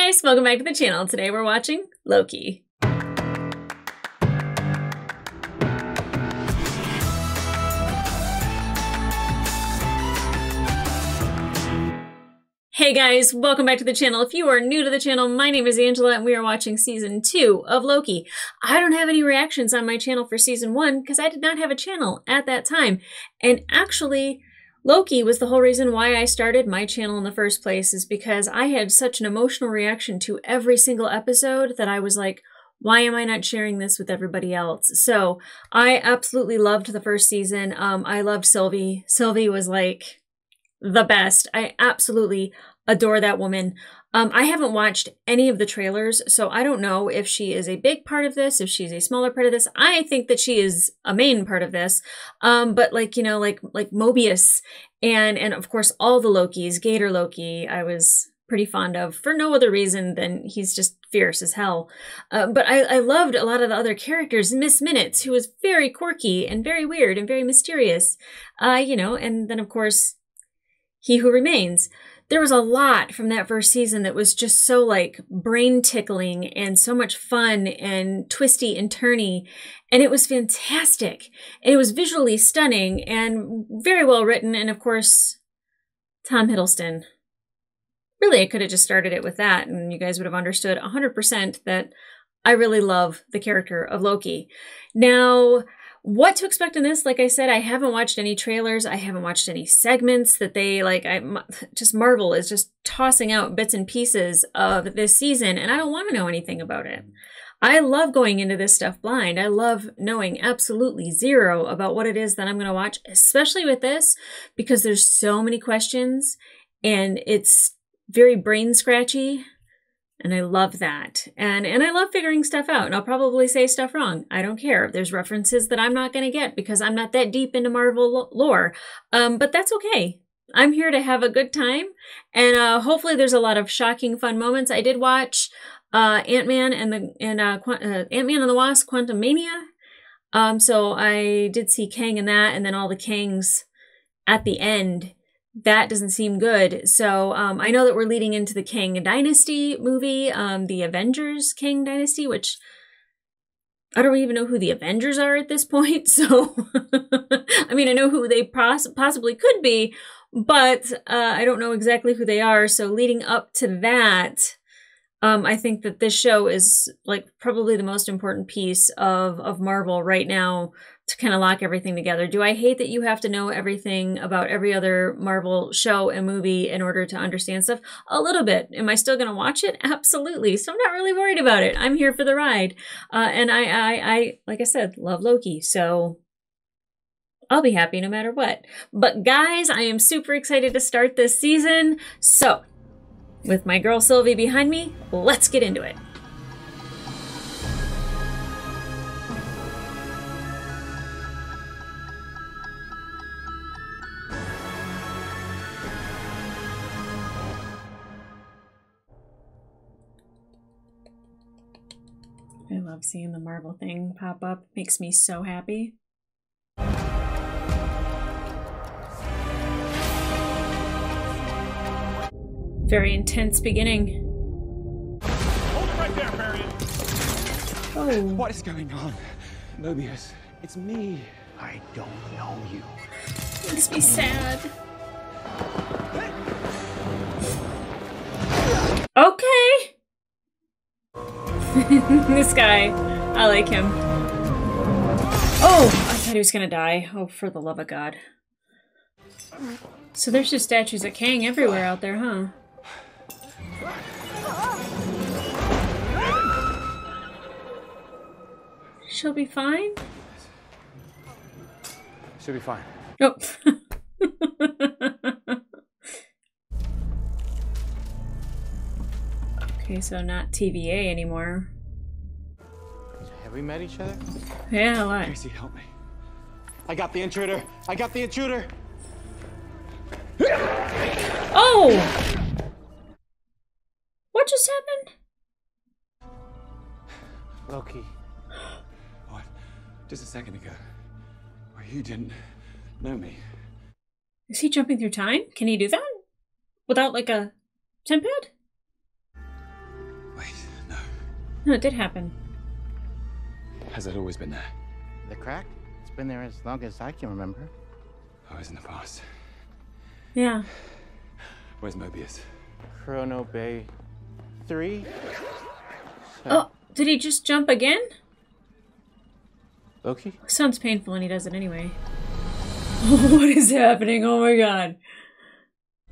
guys, welcome back to the channel. Today we're watching Loki. Hey guys, welcome back to the channel. If you are new to the channel, my name is Angela and we are watching season 2 of Loki. I don't have any reactions on my channel for season 1 because I did not have a channel at that time. And actually, Loki was the whole reason why I started my channel in the first place, is because I had such an emotional reaction to every single episode that I was like, why am I not sharing this with everybody else? So I absolutely loved the first season. I loved Sylvie. Sylvie was like the best. I absolutely adore that woman. I haven't watched any of the trailers, so I don't know if she is a big part of this, if she's a smaller part of this. I think that she is a main part of this. But like, you know, like Mobius and of course all the Lokis, Gator Loki, I was pretty fond of for no other reason than he's just fierce as hell. But I loved a lot of the other characters. Miss Minutes, who was very quirky and very weird and very mysterious, you know, and then of course, He Who Remains. There was a lot from that first season that was just so like brain tickling and so much fun and twisty and turny. And it was fantastic. And it was visually stunning and very well written. And of course, Tom Hiddleston. Really, I could have just started it with that and you guys would have understood 100% that I really love the character of Loki. Now, what to expect in this? Like I said, I haven't watched any trailers. I haven't watched any segments that they like. Just Marvel is just tossing out bits and pieces of this season, and I don't want to know anything about it. I love going into this stuff blind. I love knowing absolutely zero about what it is that I'm going to watch, especially with this, because there's so many questions and it's very brain scratchy. And I love that. And I love figuring stuff out. And I'll probably say stuff wrong. I don't care. There's references that I'm not going to get because I'm not that deep into Marvel lore. But that's okay. I'm here to have a good time. And hopefully there's a lot of shocking, fun moments. I did watch Ant-Man and Ant-Man and the Wasp: Quantumania. So I did see Kang in that, and then all the Kangs at the end. That doesn't seem good. So I know that we're leading into the Kang Dynasty movie, the Avengers Kang Dynasty, which I don't even know who the Avengers are at this point. So, I mean, I know who they possibly could be, but I don't know exactly who they are. So leading up to that, I think that this show is like probably the most important piece of Marvel right now to kind of lock everything together. Do I hate that you have to know everything about every other Marvel show and movie in order to understand stuff? A little bit. Am I still going to watch it? Absolutely. So I'm not really worried about it. I'm here for the ride. And I, like I said, love Loki. So I'll be happy no matter what. But guys, I am super excited to start this season. So with my girl Sylvie behind me, let's get into it. I love seeing the Marvel thing pop up. Makes me so happy. Very intense beginning. Hold it right there, Marion. Oh. What is going on? Mobius, it's me. I don't know you. Makes me sad. Okay. This guy, I like him. Oh, I thought he was gonna die. Oh, for the love of God. So there's just statues of Kang everywhere out there, huh? She'll be fine? She'll be fine. Oh. Okay, so not TVA anymore. Have we met each other? Yeah, what? Tracy, help me. I got the intruder. I got the intruder. Oh! What just happened? Loki. What? Just a second ago. Well, you didn't know me. Is he jumping through time? Can he do that? Without like a temp pad? No, it did happen. Has it always been there? The crack? It's been there as long as I can remember. Always in the past. Yeah. Where's Mobius? Chrono Bay 3. Oh, did he just jump again? Loki? Sounds painful and he does it anyway. What is happening? Oh my god.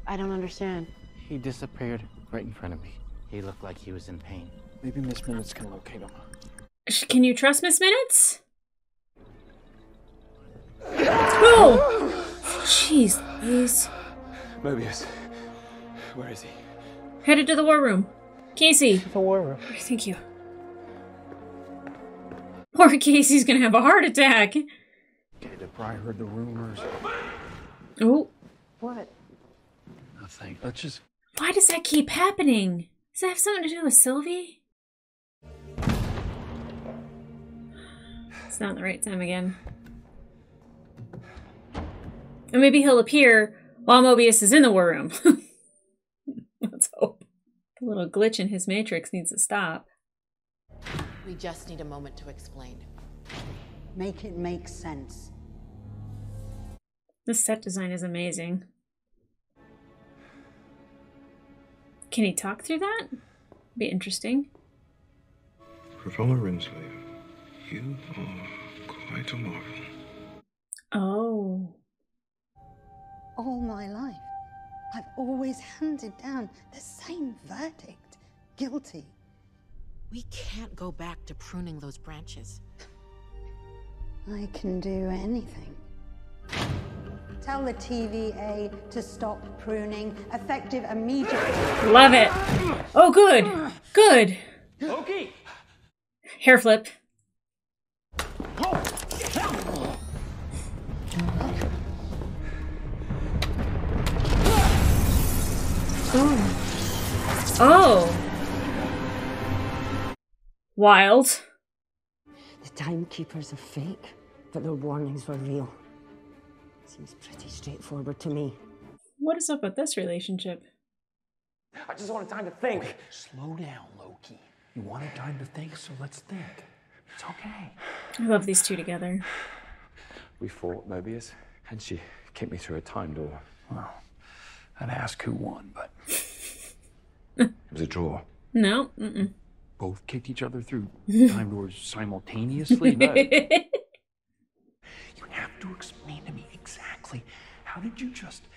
I don't understand. He disappeared right in front of me. He looked like he was in pain. Maybe Miss Minutes can locate him. Can you trust Miss Minutes? Oh! Jeez, please. Mobius. Where is he? Headed to the war room. Casey. The war room. Thank you. Poor Casey's gonna have a heart attack. Okay, the Bri heard the rumors. Oh. What? Nothing. Let's just... Why does that keep happening? Does that have something to do with Sylvie? It's not the right time again. And maybe he'll appear while Mobius is in the war room. Let's hope. The little glitch in his matrix needs to stop. We just need a moment to explain. Make it make sense. This set design is amazing. Can he talk through that? Be interesting. Professor Rinsley, you are quite a marvel. Oh. All my life, I've always handed down the same verdict. Guilty. We can't go back to pruning those branches. I can do anything. Tell the TVA to stop pruning, effective immediately. Love it. Oh, good. Good. Loki! Hair flip. Oh. Oh. Wild. The timekeepers are fake, but their warnings were real. Seems pretty straightforward to me. What is up with this relationship? I just wanted time to think. Slow down, Loki. You wanted time to think, so let's think. It's okay. I love these two together. We fought Mobius, and she kicked me through a time door. Well, I'd ask who won, but... It was a draw. No. Mm-mm. Both kicked each other through time doors simultaneously? No. You have to explain to me exactly how did you just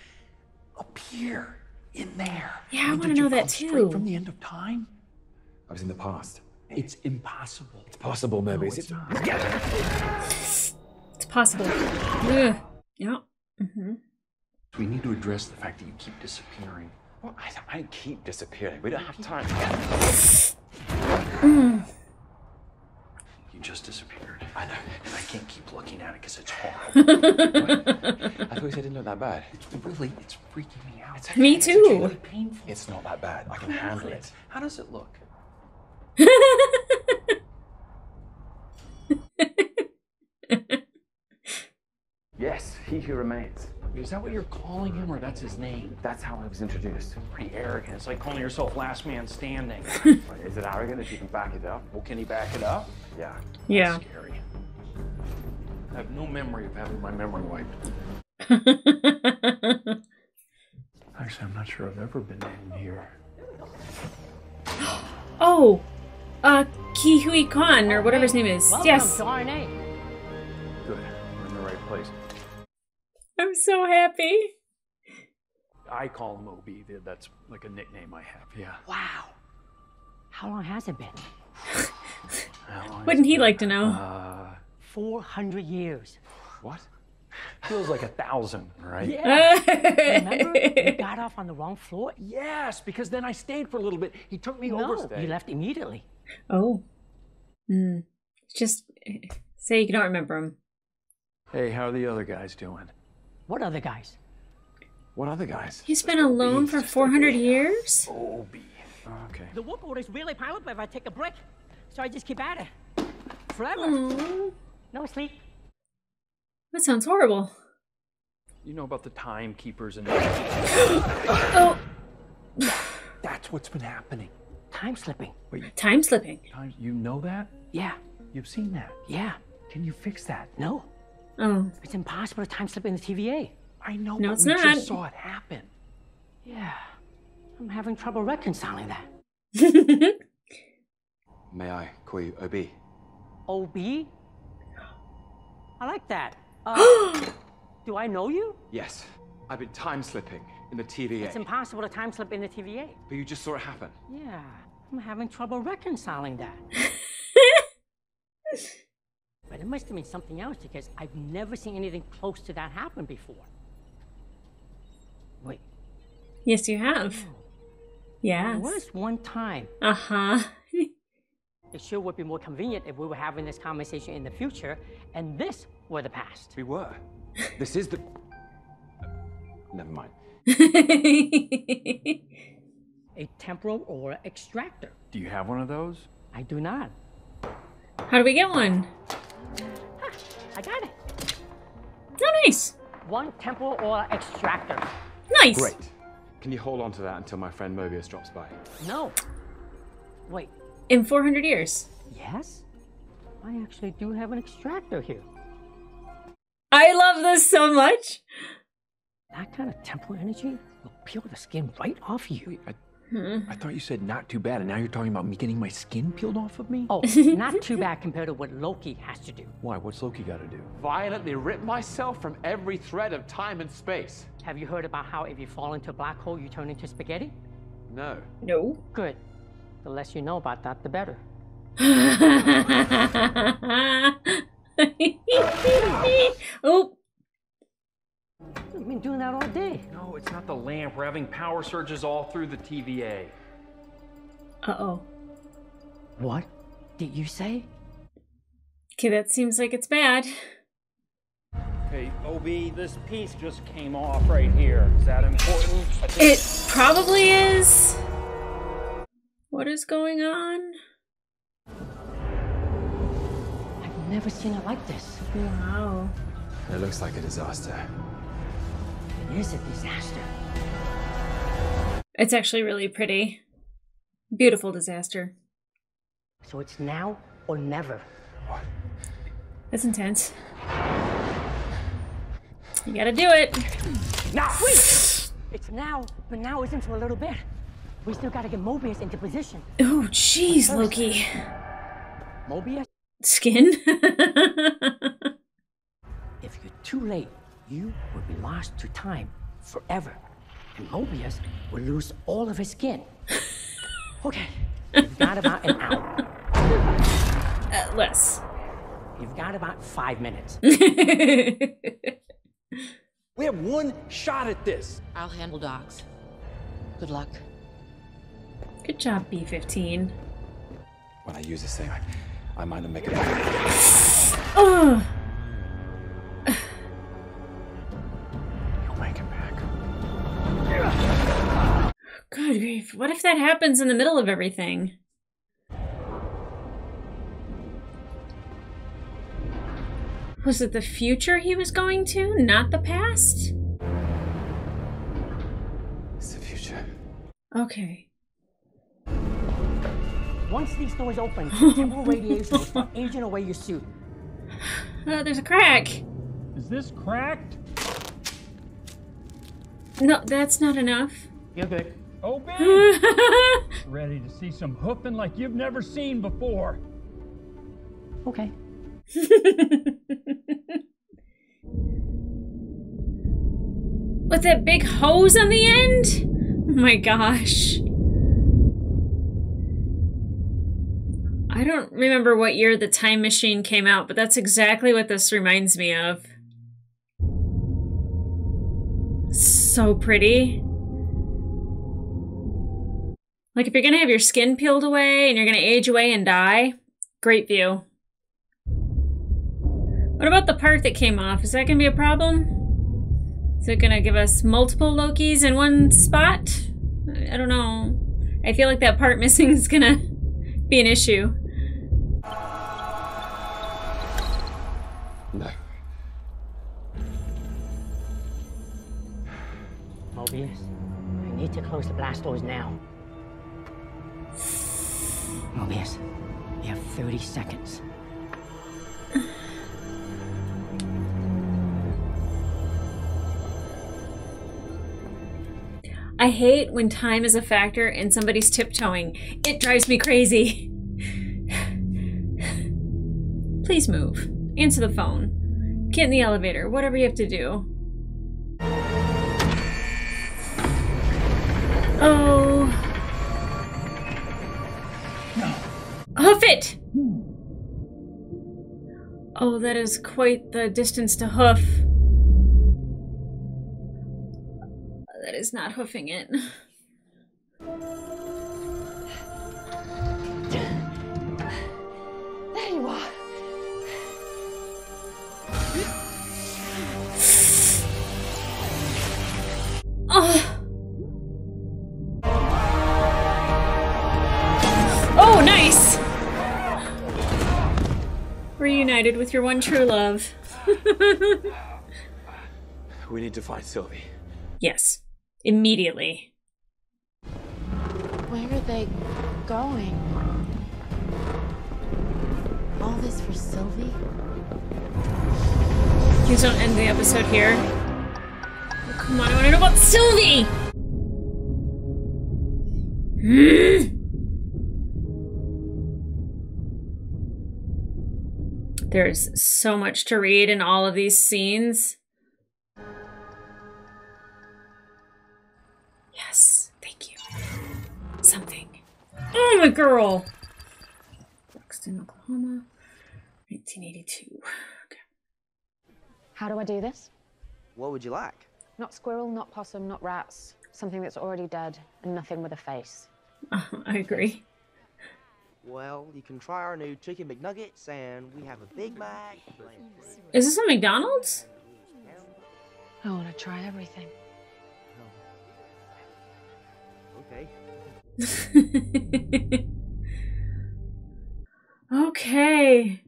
appear in there? Yeah, I want to Did you know that come straight too. from the end of time? I was in the past. It's impossible. It's possible, Mobius. it's not. It's possible. Ugh. Yeah. Mm-hmm. We need to address the fact that you keep disappearing. Well, I keep disappearing. We don't have time. You just disappeared. I know. And I can't keep looking at it because it's horrible. I thought you said it didn't look that bad. It's freaking me out. Me It's too. really painful. It's not that bad. I can handle it. How does it look? Yes, he who remains. Is that what you're calling him, or that's his name? That's how I was introduced. Pretty arrogant. It's like calling yourself last man standing. Is it arrogant if you can back it up? Well, can he back it up? Yeah. Yeah. That's scary. I have no memory of having my memory wiped. Actually, I'm not sure I've ever been in here. Oh. Ki Hui Kwan, or whatever his name is. Yes. Good. We're in the right place. I'm so happy. I call him Obi. That's like a nickname I have. Yeah. Wow. How long has it been? How long Wouldn't has he it like been? to know? 400 years. What? Feels like 1,000, right? Yeah. Remember? You got off on the wrong floor? Yes, because then I stayed for a little bit. He took me over. No, you left immediately. Oh. Just say you don't remember him. Hey, how are the other guys doing? What other guys? What other guys? He's been alone for 400 years? Obi. Okay. The work order is really pile up if I take a break. So I just keep at it. Forever. Aww. No sleep. That sounds horrible. You know about the timekeepers and... Oh. That's what's been happening. time slipping. Wait, Time slipping. you know that? Yeah. You've seen that? Yeah. Can you fix that? No. Oh. It's impossible to time slip in the TVA. I know, No, but it's we not. just saw it happen. Yeah. I'm having trouble reconciling that. May I call you OB? OB? I like that. Do I know you? Yes. I've been time slipping in the TVA. It's impossible to time slip in the TVA. But you just saw it happen. Yeah. I'm having trouble reconciling that. But it must have been something else because I've never seen anything close to that happen before. Wait. Yes, you have. There Yes. was one time. Uh-huh. It sure would be more convenient if we were having this conversation in the future and this were the past. We were. This is the... Never mind. A temporal aura extractor. Do you have one of those? I do not. How do we get one? I got it. Oh, nice. One temporal aura extractor. Nice. Great. Can you hold on to that until my friend Mobius drops by? No. Wait. In 400 years. Yes? I actually do have an extractor here. I love this so much. That kind of temporal energy will peel the skin right off you. Wait, I thought you said not too bad, and now you're talking about me getting my skin peeled off of me? Oh, not too bad compared to what Loki has to do. Why? What's Loki got to do? Violently rip myself from every thread of time and space. Have you heard about how if you fall into a black hole, you turn into spaghetti? No. No. Good. The less you know about that, the better. Oh. I've been doing that all day. No, it's not the lamp. We're having power surges all through the TVA. Uh-oh. What did you say? Okay, that seems like it's bad. Hey, OB, this piece just came off right here. Is that important? It probably is. What is going on? I've never seen it like this. Wow. It looks like a disaster. It is a disaster. It's actually really pretty. Beautiful disaster. So it's now or never. What? That's intense. You gotta do it. Now, wait! It's now, but now isn't for a little bit. We still gotta get Mobius into position. Oh, jeez, Loki. Mobius? Skin? If you're too late, you will be lost to time forever. And Mobius will lose all of his skin. Okay, you've got about an hour. Less. You've got about 5 minutes. We have one shot at this. I'll handle dogs. Good luck. Good job, B-15. When I use this thing, I might not make it. Oh. You'll make it back. Good grief. What if that happens in the middle of everything? Was it the future he was going to, not the past? It's the future. Okay. Once these doors open, temporal radiation will start aging away your suit. There's a crack. Is this cracked? No, that's not enough. You're good. OB! Ready to see some hoofing like you've never seen before. Okay. With that big hose on the end? Oh my gosh. I don't remember what year the time machine came out, but that's exactly what this reminds me of. So pretty. Like if you're gonna have your skin peeled away and you're gonna age away and die, great view. What about the part that came off? Is that gonna be a problem? Is it gonna give us multiple Lokis in one spot? I don't know. I feel like that part missing is gonna be an issue. No. Mobius, I need to close the blast doors now. Mobius, you have 30 seconds. I hate when time is a factor and somebody's tiptoeing. It drives me crazy. Please move. Answer the phone. Get in the elevator. Whatever you have to do. Oh. Hoof it! Oh, that is quite the distance to hoof. That is not hoofing it. There you are. Oh. Oh, nice! Reunited with your one true love. We need to find Sylvie. Yes. Immediately. Where are they going? All this for Sylvie? Please don't end the episode here. Oh, come on, I want to know about Sylvie! There's so much to read in all of these scenes. Yes, thank you. Something. Oh, my girl! Buxton, Oklahoma, 1982. Okay. How do I do this? What would you like? Not squirrel, not possum, not rats. Something that's already dead and nothing with a face. I agree. Well, you can try our new chicken McNuggets, and we have a Big Mac. Is this a McDonald's? I want to try everything. Okay. Okay.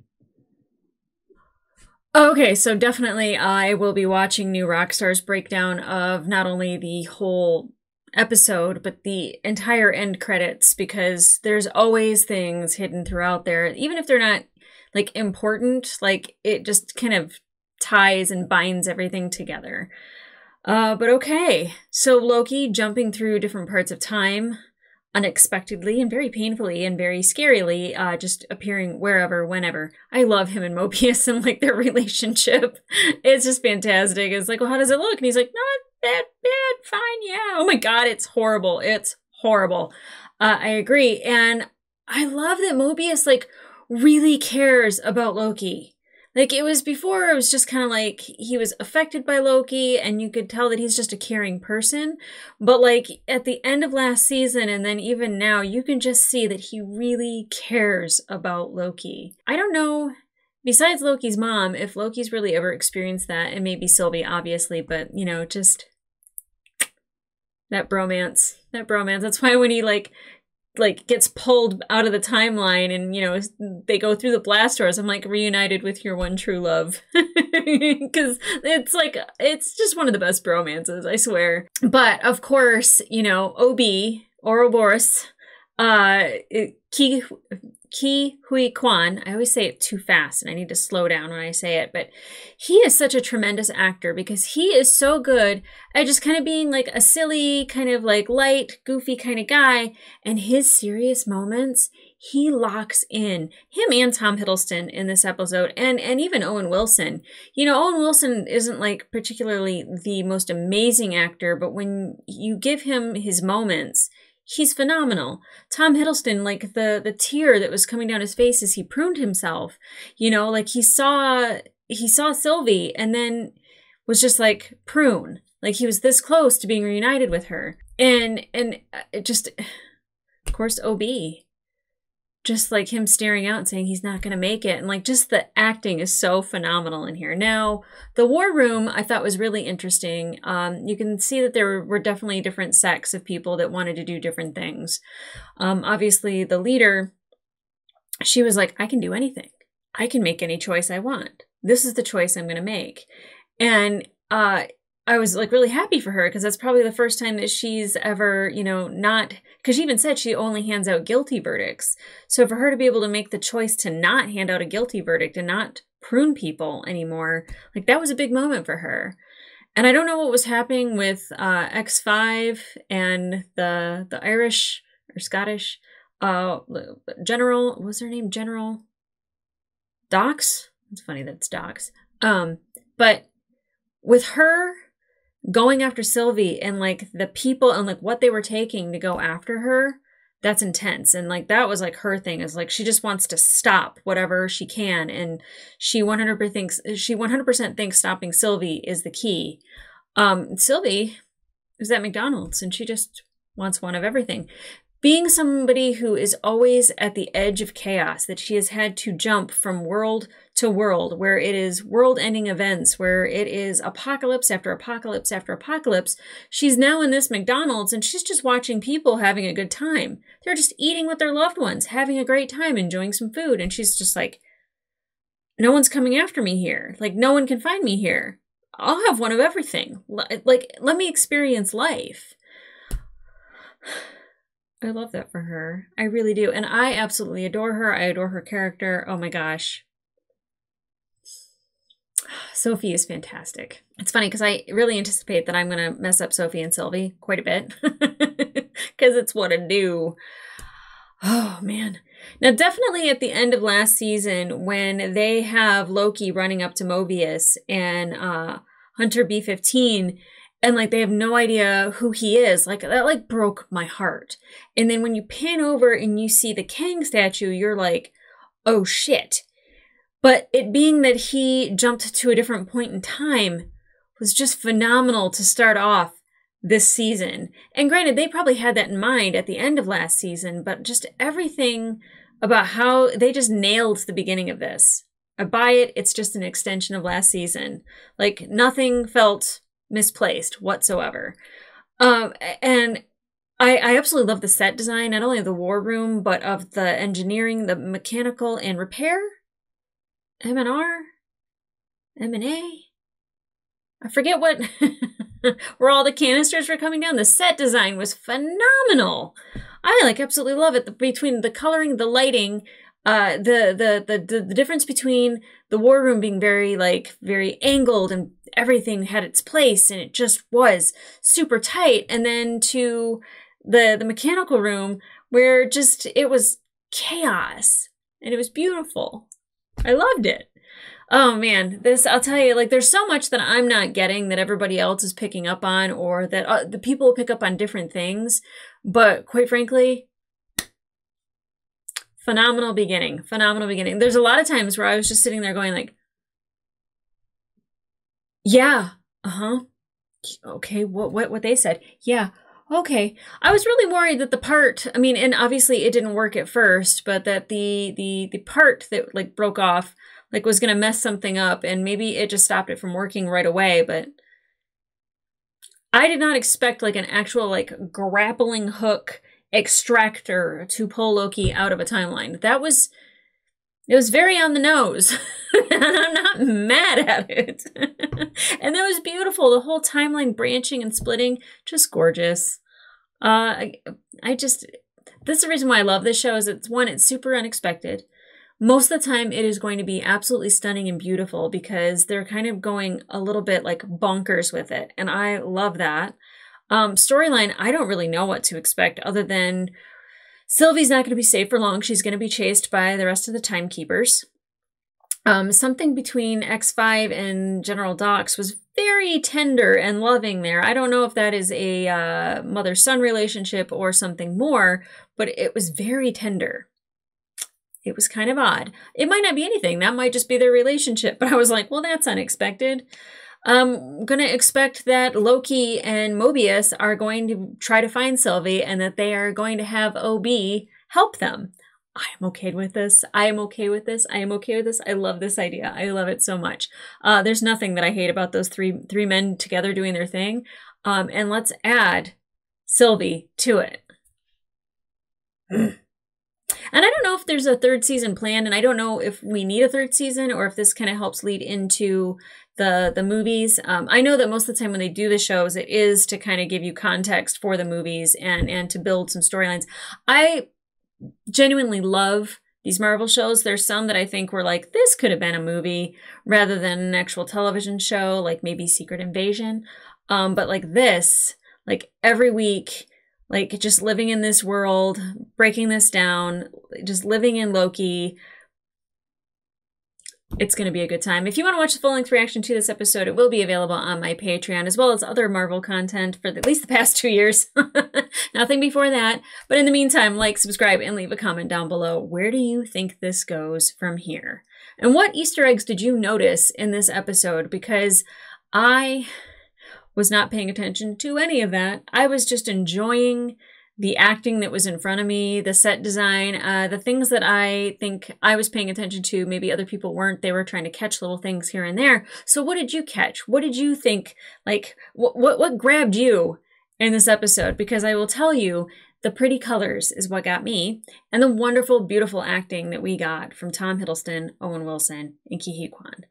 Okay, so definitely I will be watching New Rockstar's breakdown of not only the whole episode, but the entire end credits, because there's always things hidden throughout there, even if they're not like important, like it just kind of ties and binds everything together. But okay, so Loki jumping through different parts of time unexpectedly and very painfully and very scarily, just appearing wherever, whenever. I love him and Mobius and like their relationship. It's just fantastic. It's like, well, how does it look? And he's like, not that bad, fine, yeah. Oh my God, it's horrible. It's horrible. I agree. And I love that Mobius like really cares about Loki. Like, it was before, it was just kind of like he was affected by Loki and you could tell that he's just a caring person. But like at the end of last season and then even now, you can just see that he really cares about Loki. I don't know, besides Loki's mom, if Loki's really ever experienced that, and maybe Sylvie, obviously, but you know, just that bromance. That's why when he like gets pulled out of the timeline and, you know, they go through the blast doors, I'm like, reunited with your one true love. Because it's like, it's just one of the best bromances, I swear. But of course, you know, Ouroboros, Ki Hui Kwan, I always say it too fast and I need to slow down when I say it, but he is such a tremendous actor because he is so good at just kind of being like a silly, kind of like light, goofy kind of guy, and his serious moments, he locks in. Him and Tom Hiddleston in this episode, and even Owen Wilson. You know, Owen Wilson isn't like particularly the most amazing actor, but when you give him his moments, he's phenomenal. Tom Hiddleston, like the tear that was coming down his face as he pruned himself, you know, like he saw Sylvie and then was just like prune, like he was this close to being reunited with her. And it just, of course, OB, just like him staring out and saying he's not going to make it. And like just the acting is so phenomenal in here. Now, the war room I thought was really interesting. You can see that there were definitely different sects of people that wanted to do different things. Obviously, the leader, she was like, I can do anything. I can make any choice I want. This is the choice I'm going to make. And I was like really happy for her, because that's probably the first time that she's ever, you know, not, because she even said she only hands out guilty verdicts. So for her to be able to make the choice to not hand out a guilty verdict and not prune people anymore, like that was a big moment for her. And I don't know what was happening with X5 and the Irish or Scottish General, what's her name? General Docs? It's funny that it's Docs. But with her going after Sylvie and like the people and like what they were taking to go after her, that's intense. And like that was like her thing, is like she just wants to stop whatever she can, and she 100% thinks stopping Sylvie is the key. Sylvie is at McDonald's and she just wants one of everything. Being somebody who is always at the edge of chaos, that she has had to jump from world to world, where it is world-ending events, where it is apocalypse after apocalypse after apocalypse. She's now in this McDonald's and she's just watching people having a good time. They're just eating with their loved ones, having a great time, enjoying some food. And she's just like, no one's coming after me here. Like, no one can find me here. I'll have one of everything. Like, let me experience life. I love that for her. I really do. And I absolutely adore her. I adore her character. Oh my gosh. Sophie is fantastic. It's funny because I really anticipate that I'm going to mess up Sophie and Sylvie quite a bit. Because it's what I do. Oh, man. Now, definitely at the end of last season, when they have Loki running up to Mobius and Hunter B-15, and like they have no idea who he is, like that like broke my heart. And then when you pan over and you see the Kang statue, you're like, oh shit. But it being that he jumped to a different point in time was just phenomenal to start off this season. And granted, they probably had that in mind at the end of last season, but just everything about how they just nailed the beginning of this. I buy it. It's just an extension of last season. Like nothing felt misplaced whatsoever. And I absolutely love the set design, not only of the war room, but of the engineering, the mechanical and repair. M&R? M&A? I forget what, where all the canisters were coming down. The set design was phenomenal. I like absolutely love it. Between the coloring, the lighting, the difference between the war room being very angled and everything had its place and it just was super tight, and then to the mechanical room where just it was chaos and it was beautiful. I loved it. Oh man, this, I'll tell you, like there's so much that I'm not getting that everybody else is picking up on, or that the people pick up on different things, but quite frankly, phenomenal beginning. Phenomenal beginning. There's a lot of times where I was just sitting there going like, yeah, okay, what they said. Yeah, okay. I was really worried that the part, I mean, and obviously it didn't work at first, but that the part that like broke off like was going to mess something up, and maybe it just stopped it from working right away. But I did not expect like an actual like grappling hook extractor to pull Loki out of a timeline. It was very on the nose, and I'm not mad at it. And that was beautiful. The whole timeline branching and splitting, just gorgeous. This is the reason why I love this show, is it's one, it's super unexpected. Most of the time it is going to be absolutely stunning and beautiful because they're kind of going a little bit like bonkers with it. And I love that. Storyline, I don't really know what to expect other than Sylvie's not going to be safe for long. She's going to be chased by the rest of the timekeepers. Something between X5 and General Docs was very tender and loving there. I don't know if that is a mother-son relationship or something more, but it was very tender. It was kind of odd. It might not be anything. That might just be their relationship. But I was like, well, that's unexpected. I'm going to expect that Loki and Mobius are going to try to find Sylvie and that they are going to have OB help them. I am okay with this. I am okay with this. I am okay with this. I love this idea. I love it so much. There's nothing that I hate about those three men together doing their thing. And let's add Sylvie to it. And I don't know if there's a third season planned, and I don't know if we need a third season or if this kind of helps lead into the movies. I know that most of the time when they do the shows, it is to kind of give you context for the movies and to build some storylines. I genuinely love these Marvel shows. There's some that I think were like, this could have been a movie rather than an actual television show, like maybe Secret Invasion. But like this, like every week, like just living in this world, breaking this down, just living in Loki. It's going to be a good time. If you want to watch the full-length reaction to this episode, it will be available on my Patreon, as well as other Marvel content for at least the past 2 years. Nothing before that. But in the meantime, like, subscribe, and leave a comment down below. Where do you think this goes from here? And what Easter eggs did you notice in this episode? Because I was not paying attention to any of that. I was just enjoying the acting that was in front of me, the set design, the things that I think I was paying attention to, maybe other people weren't. They were trying to catch little things here and there. So what did you catch? What did you think? Like, what grabbed you in this episode? Because I will tell you, the pretty colors is what got me, and the wonderful, beautiful acting that we got from Tom Hiddleston, Owen Wilson, and Ke Huy Quan.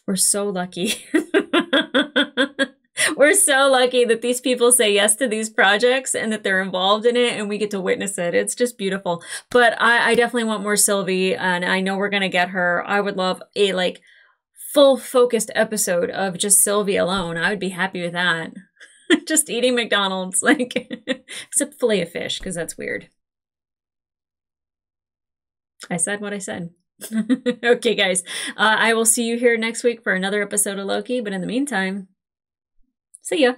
We're so lucky. We're so lucky that these people say yes to these projects and that they're involved in it and we get to witness it. It's just beautiful. But I definitely want more Sylvie, and I know we're going to get her. I would love a like full focused episode of just Sylvie alone. I would be happy with that. Just eating McDonald's, like, except fillet of fish, because that's weird. I said what I said. Okay, guys. I will see you here next week for another episode of Loki. But in the meantime, see ya.